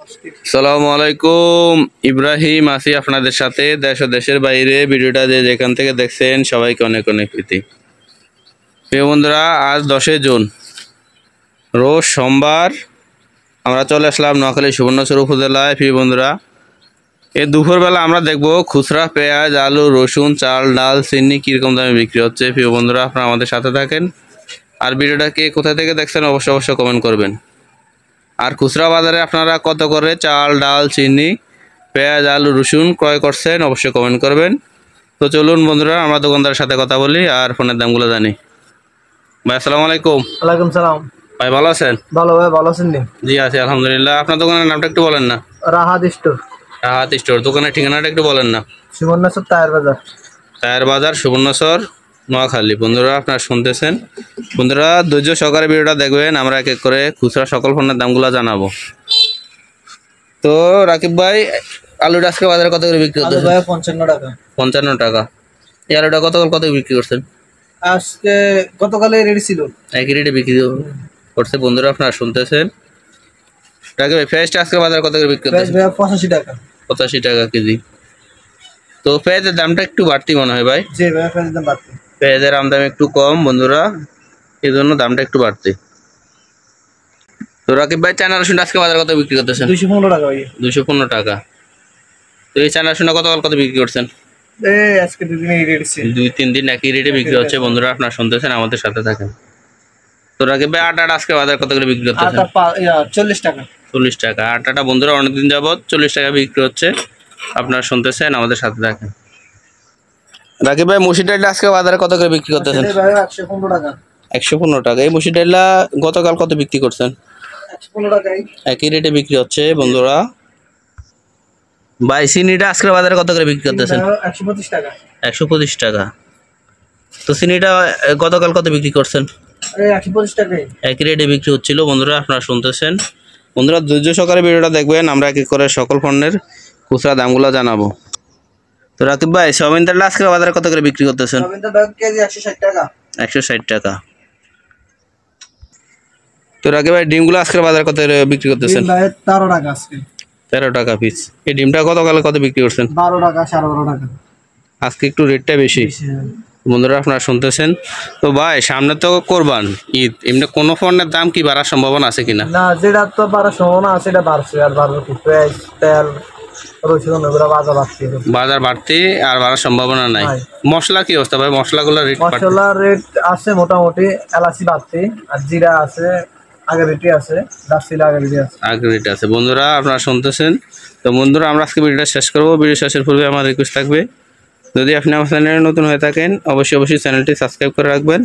আসসালামু আলাইকুম, ইব্রাহিম আছি আপনাদের সাথে দেশ ও দেশের বাইরে। ভিডিওটা যেখান থেকে দেখছেন সবাইকে অনেক অনেক প্রীতি। প্রিয় বন্ধুরা, আজ 10 জুন রোজ সোমবার আমরা চলে আসলাম নোয়াখালী সুবর্ণচর উপজেলায়। প্রিয় বন্ধুরা, এই দুপুরবেলা আমরা দেখব খুচরা পেঁয়াজ, আলু, রসুন, চাল, ডাল, চিনি কীরকম দামে বিক্রি হচ্ছে। প্রিয় বন্ধুরা, আপনারা আমাদের সাথে থাকেন। আর ভিডিওটাকে কোথা থেকে দেখছেন অবশ্যই কমেন্ট করবেন। আর খুচরা বাজারে আপনারা কত করে চাল, ডাল, চিনি, পেঁয়াজ, আলু, রসুন ক্রয় করছেন অবশ্যই কমেন্ট করবেন। তো চলুন বন্ধুরা, আমরা দোকানদারের সাথে কথা বলি আর ফোনের দামগুলো জানি। ভাই আসসালামু আলাইকুম। ওয়ালাইকুম সালাম। ভাই ভালো আছেন? ভালো ভাই, ভালো আছেন? জি আছি আলহামদুলিল্লাহ। আপনার দোকানের নামটা একটু বলেন না। রাহাত স্টোর। রাহাত স্টোর, দোকানের ঠিকানাটা একটু বলেন না। সুবর্ণচর টায়ার বাজার। টায়ার বাজার, সুবর্ণচর, নোয়াখালী। বন্ধুরা আপনারা শুনতেছেন। বন্ধুরা ধৈর্য সহকারে ভিডিওটা দেখবেন, আমরা এক এক করে খুচরা সকল পণ্যের দামগুলো জানাবো। তো রাকিব ভাই, আলুটা আজকে বাজারে কত করে বিক্রি করতেছেন? 55 টাকা। 55 টাকা। এই আলুটা কত বিক্রি করছেন? আজকে গতকালে রেডি ছিল, একই রেটে বিক্রি করছে। বন্ধুরা আপনারা শুনতেছেন। রাকিব ভাই, পেঁয়াজটা আজকে বাজারে কত করে বিক্রি করতেছেন? 85 টাকা। 85 টাকা কেজি। তো পেঁয়াজের দামটা একটু বাড়তি মনে হয় ভাই। জি ভাই, পেঁয়াজের দাম বাড়তি। পেঁয়াজের আমদানি একটু কম বন্ধুরা, এই জন্য দামটা একটু বাড়তি। তো রাকিব ভাই, চায়না রসুনটা আজকে বাজারে কত বিক্রি করতেছেন? 215 টাকা ভাই। 215 টাকা। তো এই চায়না রসুনটা কত বিক্রি করছেন? আজকে দুদিন রেডি ছিল, 2-3 দিন একই রেটে বিক্রি হচ্ছে। বন্ধুরা আপনারা শুনতেছেন, আমাদের সাথে থাকেন। তো রাকিব ভাই, আটা আজকে বাজারে কত করে বিক্রি করতেছেন? 40 টাকা। 40 টাকা। আটাটা বন্ধুরা অনেকদিন যাবত 40 টাকা বিক্রি হচ্ছে। আপনারা শুনতেছেন, আমাদের সাথে থাকেন। রাকিব ভাই, মুসুর ডালটা আজকে বাজারে কত করে বিক্রি করতেছেন? 115 টাকা। 115 টাকা। এই মুসুর ডালটা গতকাল কত বিক্রি করছেন? 115 টাকাই। একই রেটে বিক্রি হচ্ছে বন্ধুরা। ভাই, চিনিটা আজকে বাজারে কত করে বিক্রি করতেছেন? 125 টাকা। 125 টাকা। তো চিনিটা গতকাল কত বিক্রি করছেন? 125 টাকাই। একই রেটে বিক্রি হচ্ছিল। বন্ধুরা আপনারা শুনতেছেন। বন্ধুরা ধৈর্য সহকারে ভিডিওটা দেখবেন, আমরা এক এক করে সকল পণ্যের খুচরা দামগুলো জানাবো। তো রাকিব ভাই, সয়াবিন তেলটা আজকে বাজারে কত করে বিক্রি করতেছেন? সয়াবিন তেল কেজি 160 টাকা। 160 টাকা। তো রাকিব ভাই, ডিমগুলো আজকে বাজারে কত করে বিক্রি করতেছেন? 13 টাকা আজকে। 13 টাকা পিস। এই ডিমটা গতকালে কত বিক্রি করছেন? 12 টাকা, 12.5 টাকা। আজকে একটু রেটটা বেশি। বন্ধুরা আপনারা শুনতেছেন। তো ভাই, সামনে তো কোরবান ঈদ, এমনি কোনো পণ্যের দাম কি বাড়ার সম্ভাবনা আছে কিনা? না, যেটা তো বাড়ার সম্ভাবনা আছে সেটা বাড়ছে, আর বাড়বে কি? পেঁয়াজ, তেল, রসুন এগুলো বাজার বাড়ছে। বাজার বাড়তি আর বাড়ার সম্ভাবনা নাই। মশলা কি অবস্থা ভাই? মশলাগুলোর রেট? মশলার রেট আছে মোটামুটি। এলাচি বাড়তি, আর জিরা আছে আগের রেটে আছে, দারচিনি আগের রেটে আছে। আগের রেট আছে। বন্ধুরা আপনারা শুনতেছেন। তো বন্ধুরা, আমরা আজকে ভিডিওটা শেষ করবো। ভিডিও শেষের পূর্বে আমার রিকোয়েস্ট থাকবে, যদি আপনি আমার চ্যানেলে নতুন হয়ে থাকেন অবশ্যই চ্যানেলটি সাবস্ক্রাইব করে রাখবেন।